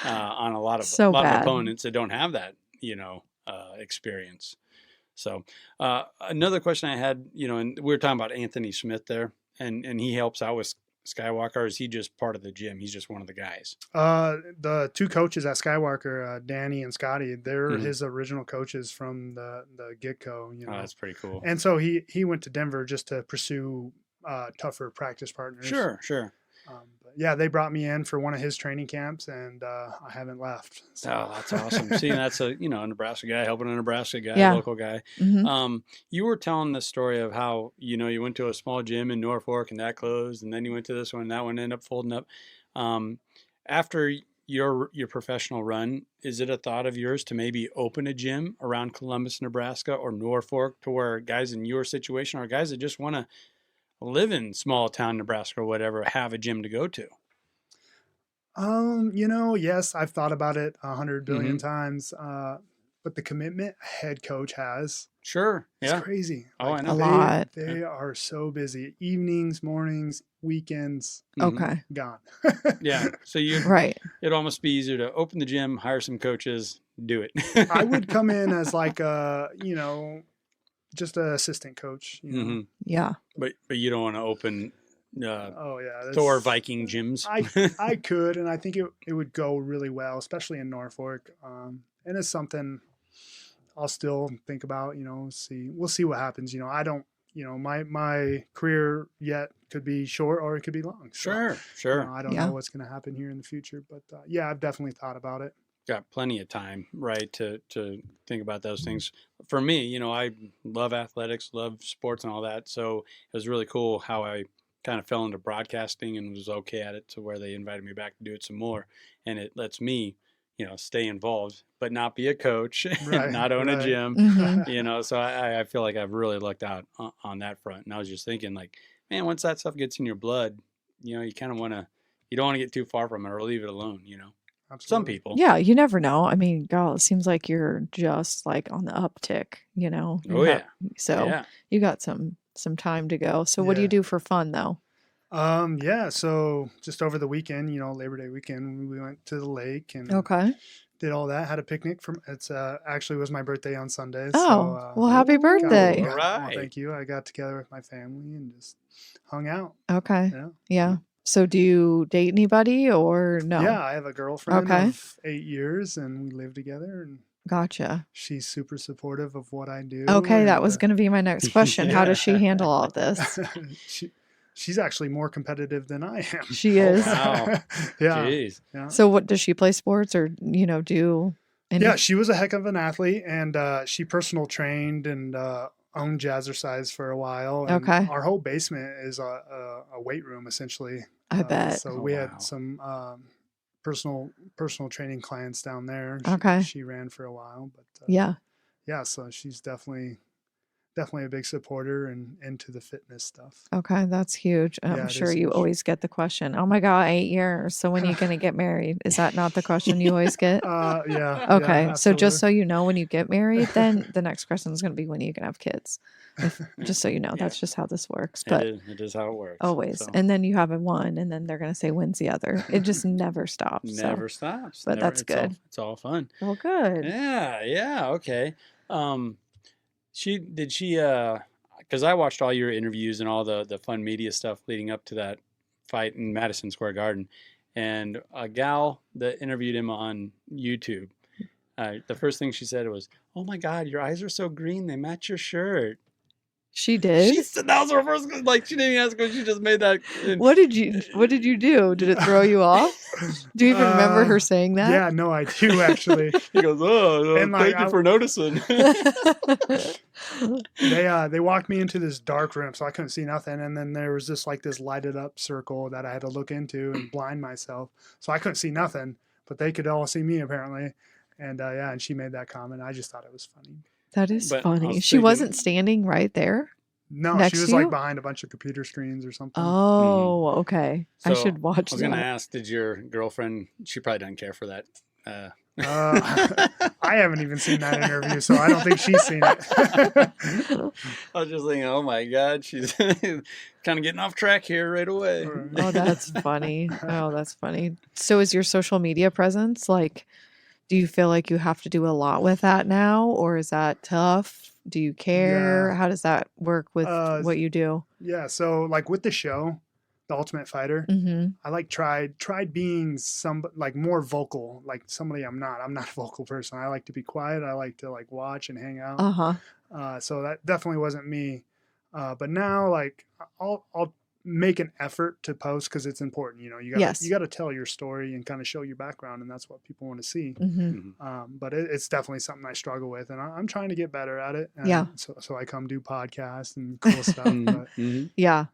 On a lot of opponents that don't have that, experience. So another question I had, and we were talking about Anthony Smith there, and he helps out with Skywalker, or is he just part of the gym? He's just one of the guys. The two coaches at Skywalker, Danny and Scotty, they're his original coaches from the get-go. Oh, that's pretty cool. And so he went to Denver just to pursue tougher practice partners. Sure. But yeah, they brought me in for one of his training camps, and I haven't left. So. Oh, that's awesome. See, that's a Nebraska guy helping a Nebraska guy, local guy. Mm-hmm. You were telling the story of how you went to a small gym in Norfolk and that closed, and then you went to this one, and that one ended up folding up. After your professional run, is it a thought of yours to maybe open a gym around Columbus, Nebraska, or Norfolk, to where guys in your situation or guys that just want to live in small town Nebraska or whatever have a gym to go to? Yes, I've thought about it 100 billion times. But the commitment a head coach has, it's crazy. Oh, I know. A lot. They are so busy. Evenings, mornings, weekends. Okay. Gone. Yeah. So it'd almost be easier to open the gym, hire some coaches, do it. I would come in as like just an assistant coach. Yeah. But you don't want to open Thor Viking gyms. I could, and I think it would go really well, especially in Norfolk. And it's something I'll still think about. We'll see what happens. I don't. My career yet could be short or it could be long. So, Sure. I don't know what's going to happen here in the future, but I've definitely thought about it. Got plenty of time, right, to think about those things. For me, I love athletics, love sports and all that. So it was really cool how I kind of fell into broadcasting and was okay at it, to where they invited me back to do it some more. And it lets me, stay involved, but not be a coach, not own a gym, Mm-hmm. So I feel like I've really lucked out on that front. And I was just thinking, like, man, once that stuff gets in your blood, you kind of you don't want to get too far from it or leave it alone, Absolutely. Some people. Yeah, you never know. I mean, God, it seems like you're just like on the uptick, So you got some time to go. So what do you do for fun though? So just over the weekend, Labor Day weekend, we went to the lake and did all that. Had a picnic. It's actually was my birthday on Sunday. Oh, well, happy birthday! All right. Well, thank you. I got together with my family and just hung out. Okay. Yeah. So do you date anybody or no? Yeah, I have a girlfriend of 8 years, and we live together. And gotcha. She's super supportive of what I do. Okay, that was going to be my next question. How does she handle all of this? She's actually more competitive than I am. She is. Wow. Yeah. Jeez. Yeah. So what does she play sports or do? Yeah, she was a heck of an athlete, and she personal trained and owned Jazzercise for a while. And our whole basement is a weight room essentially. I bet. So we had some personal training clients down there. She ran for a while, but yeah. So she's definitely a big supporter and into the fitness stuff. Okay, that's huge. I'm sure you always get the question, "Oh my God, 8 years. So when are you going to get married?" Is that not the question you always get? Yeah. Okay, yeah, so just so you know, when you get married, then the next question is going to be when you can have kids. Just so you know, that's just how this works. But it is how it works. Always. So. And then you have one, and then they're going to say, "When's the other?" It just never stops. Never stops. But that's good. It's all fun. Well, good. Yeah. Okay. Because I watched all your interviews and all the fun media stuff leading up to that fight in Madison Square Garden, and a gal that interviewed him on YouTube, the first thing she said was, "Oh my God, your eyes are so green, they match your shirt." She did? She said that was her first, like, she didn't even ask her, she just made that. What did you do? Did it throw you off? Do you even remember her saying that? Yeah, no, I do actually. He goes, "Oh, And, thank you for noticing." They walked me into this dark room, so I couldn't see nothing. And then there was this lighted up circle that I had to look into and blind myself, so I couldn't see nothing. But they could all see me apparently. And and she made that comment. I just thought it was funny. That is But I funny. was She thinking- wasn't standing right there? No, Next she was to like you? behind a bunch of computer screens or something. Oh, okay. I So, should watch I was gonna that. ask, did your girlfriend? She probably doesn't care for that. I haven't even seen that interview, so I don't think she's seen it. I was just thinking, oh my God, she's kind of getting off track here right away. Oh, that's funny. Oh, that's funny. So is your social media presence like, do you feel like you have to do a lot with that now, or is that tough? Do you care? Yeah. How does that work with what you do? Yeah, so like with the show, The Ultimate Fighter, Mm-hmm. I tried being more vocal, like somebody I'm not. I'm not a vocal person. I like to be quiet. I like to watch and hang out. Uh-huh. So that definitely wasn't me. But now I'll make an effort to post because it's important. You Yes. got to tell your story and kind of show your background, and that's what people want to see. Mm-hmm. But it's definitely something I struggle with, and I'm trying to get better at it. And Yeah. So I come do podcasts and cool stuff. But Yeah.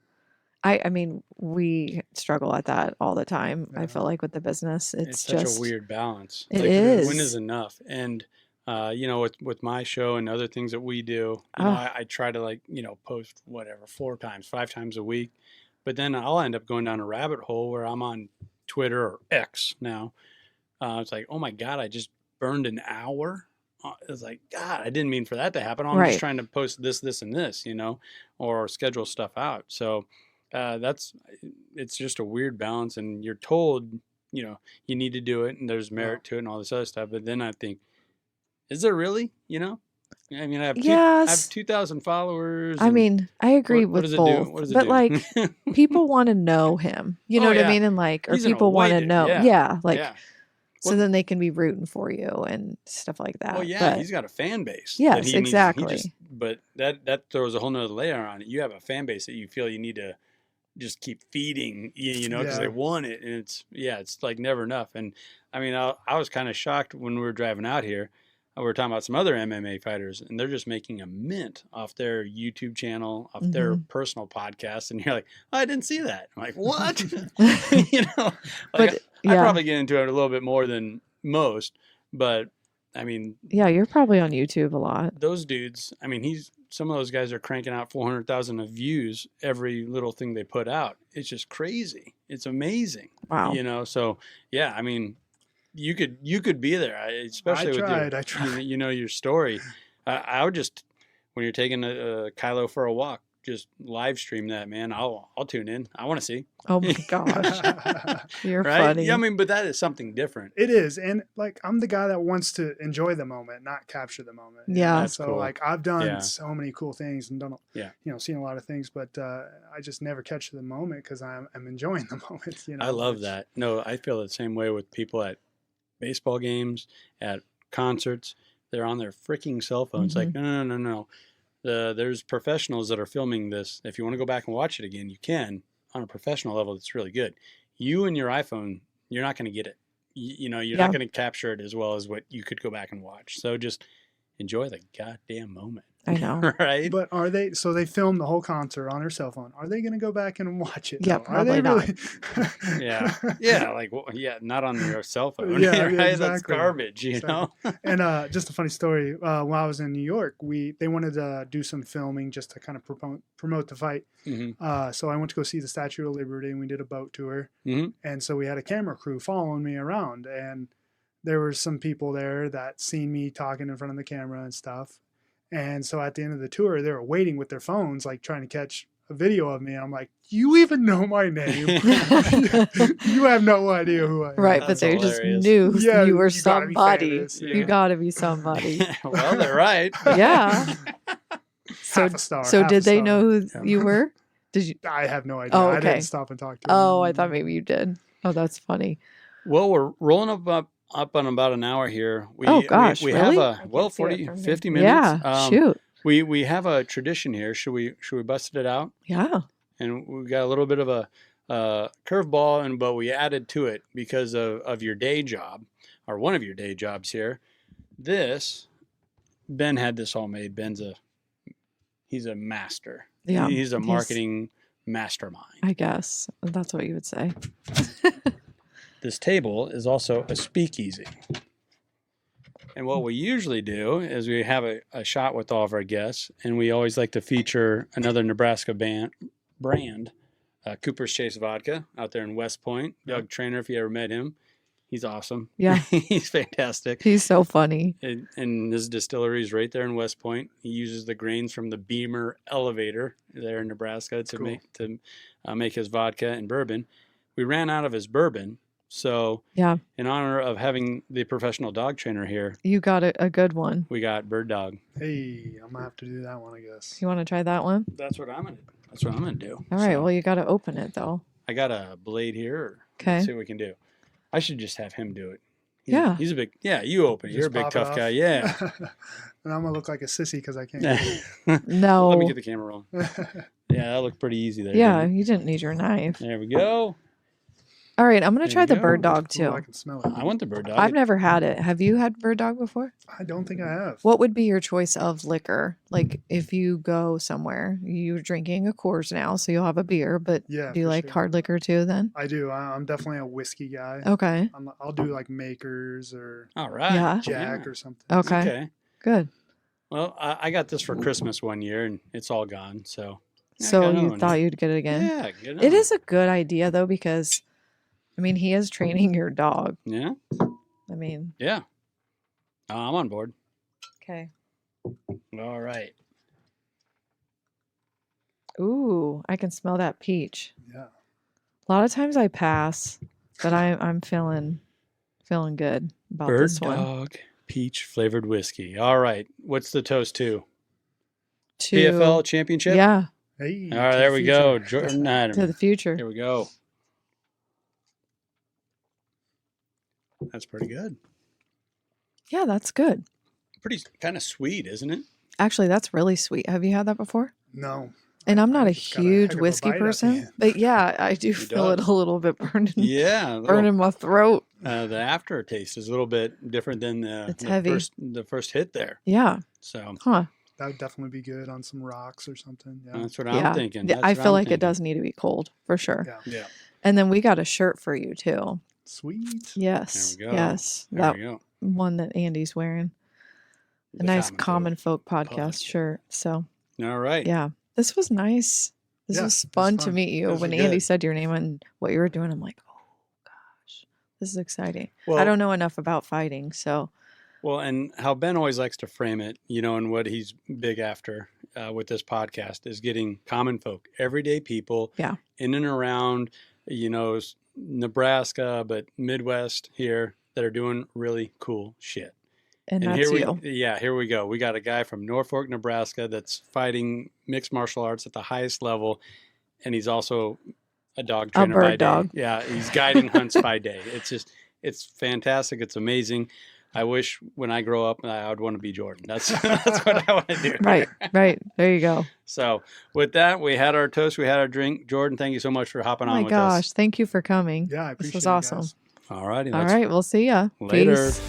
I mean, we struggle at that all the time. I Yeah. feel like with the business, It's it's such a weird balance. It When is. is enough? And with my show and other things that we do, Ah. I try to post whatever 4 times, 5 times a week, but then I'll end up going down a rabbit hole where I'm on Twitter or X now. It's like, oh my God, I just burned an hour. It's like, God, I didn't mean for that to happen. I'm Right. just trying to post this, and this, or schedule stuff out. So it's just a weird balance, and you're told, you need to do it, and there's merit to it, and all this other stuff. But then I think, is there really? I mean, I have Yes. 2,000 followers. I and mean, I agree what with does it both, do? What does it but do? like people want to know him. You know Oh, what I yeah. mean? And or He's an people want to away dude, know. yeah. Yeah, like yeah. so Well- then they can be rooting for you and stuff like that. Well, yeah, but he's got a fan base. Yes, that he needs- exactly. But that throws a whole nother layer on it. You have a fan base that you feel you need to just keep feeding, because they want it, and it's like never enough. And I mean, I was kind of shocked when we were driving out here. We were talking about some other MMA fighters, and they're just making a mint off their YouTube channel, off their personal podcast, and you're like, oh, I didn't see that. I'm like, what? But, I yeah. probably get into it a little bit more than most, but I mean, Yeah, you're probably on YouTube a lot. those dudes, I mean, some of those guys are cranking out 400,000 of views every little thing they put out. It's just crazy. It's amazing. Wow. So yeah, I mean, you could be there, especially I tried. your story. I would just, when you're taking Kylo for a walk, just live stream that, man. I'll tune in. I want to see. Oh my gosh. You're Right? funny. Yeah, I mean, but that is something different. It is, and I'm the guy that wants to enjoy the moment, not capture the moment. Yeah. That's So cool. I've done Yeah. so many cool things and done, seen a lot of things, but I just never catch the moment because I'm enjoying the moment. I love which- that. No, I feel the same way with people at baseball games, at concerts. They're on their freaking cell phones. Like, no. There's professionals that are filming this. If you want to go back and watch it again, you can on a professional level. It's really good. You and your iPhone, you're not going to get it. You're not going to capture it as well as what you could go back and watch. So just enjoy the goddamn moment. I know. Right? But are they? So they filmed the whole concert on their cell phone. Are they going to go back and watch it? Yeah, though? Are they probably Yeah. Not on your cell phone. Yeah, right? yeah, That's exactly. garbage, Exactly. And just a funny story. When I was in New York, they wanted to do some filming just to kind of promote the fight. Mm-hmm. So I went to go see the Statue of Liberty, and we did a boat tour. Mm-hmm. And so we had a camera crew following me around, and there were some people there that seen me talking in front of the camera and stuff. And so at the end of the tour, they were waiting with their phones, like trying to catch a video of me. And I'm like, you even know my name? You have no idea who I am. Right, but That's they just hilarious. knew Yeah, you were you gotta be somebody. famous, You yeah. gotta be somebody. Well, they're right. Yeah. So, Half a star. so half a did they star. know who Yeah. you were? Did you? I have no idea. Oh, I okay. didn't stop and talk to him. Oh, I thought maybe you did. Oh, that's funny. Well, we're rolling up on about an hour here. Oh, gosh, we really? have I a 50 50 here. minutes. Yeah, shoot. We have a tradition here. Should we bust it out? Yeah. And we got a little bit of a curveball, but we added to it because of your day job, or one of your day jobs here. Ben had this all made. He's a master. Yeah. He's a marketing mastermind. I guess that's what you would say. This table is also a speakeasy. And what we usually do is we have a shot with all of our guests, and we always like to feature another Nebraska brand, Cooper's Chase Vodka out there in West Point. Doug Trainer, if you ever met him, he's awesome. Yeah. He's fantastic. He's so funny. And his distillery is right there in West Point. He uses the grains from the Beamer elevator there in Nebraska to make his vodka and bourbon. We ran out of his bourbon. So, Yeah. in honor of having the professional dog trainer here, You got a good one. we got Bird Dog. Hey, I'm gonna have to do that one, I guess. You want to try that one? That's what I'm gonna do. All right. So, Well, you got to open it though. I got a blade here. Okay. Let's see what we can do. I should just have him do it. Yeah. He's a big. Yeah, you open it. Just You're a big pop it tough off. guy. Yeah. And I'm gonna look like a sissy because I can't. No. Let me get the camera rolling. Yeah, that looked pretty easy there. Yeah, didn't it? you didn't need your knife. There we go. All right, I'm gonna There try you the go. bird dog Ooh, too. I can smell it. I want the Bird Dog. I've never had it. Have you had bird dog before? I don't think I have. What would be your choice of liquor? Like if you go somewhere, you're drinking a Coors now, so you'll have a beer, but Yeah, do you for like sure. hard liquor too then? I do. I'm definitely a whiskey guy. Okay. I'll do like Makers or All right. Yeah. Jack or something. Okay. Okay. Good. Well, I got this for Christmas one year, and it's all gone. So. yeah, I So got another you one. thought you'd get it again? Yeah. Get It another is a good idea though, because I mean he is training your dog. one. Yeah. I mean, Yeah. I'm on board. okay. All right. Ooh, I can smell that peach. Yeah. A lot of times I pass, but I'm feeling good about Bird this one. Dog peach flavored whiskey. All right. What's the toast to? To PFL championship? yeah, Hey. All right, to there the we go. future. Jordan to Heiderman. the future. Here we go. That's pretty good. Yeah, that's good. Pretty kind of sweet, isn't it? Actually, that's really sweet. Have you had that before? No. And I'm not a It's got a huge heck of a whiskey bite at the person, end. but yeah, I do feel it does. a little bit burning, Yeah. burning my throat. The aftertaste is a little bit different than It's heavy. the first hit there. Yeah. So Huh. That would definitely be good on some rocks or something. Yeah. that's what Yeah. I'm thinking. Yeah, That's I what feel I'm like thinking. it does need to be cold for sure. Yeah. Yeah. And then we got a shirt for you too. Sweet. Yes. There we go. Yes. There That we go. one that Andy's wearing. A The nice Common Folk Common Folk podcast podcast. shirt. So All right. yeah, this was nice. This Yeah, was it was fun to fun. meet you. This was When Andy good. said your name and what you were doing, I'm like, oh gosh, this is exciting. Well, I don't know enough about fighting, so Well, and how Ben always likes to frame it, and what he's big after with this podcast is getting common folk, everyday people Yeah. in and around, Nebraska, but Midwest here that are doing really cool shit. and that's here you. here we go. We got a guy from Norfolk, Nebraska that's fighting mixed martial arts at the highest level, and he's also a dog trainer bird by day. dog. Yeah, he's guiding hunts by day. It's fantastic. It's amazing. I wish when I grow up I would want to be Jordan. That's what I want to do. Right, right. There you go. So with that, we had our toast, we had our drink. Jordan, thank you so much for hopping Oh on my with gosh, us. thank you for coming. Yeah, I This appreciate was it, awesome. guys. All righty. All right, we'll see ya. Later. Peace.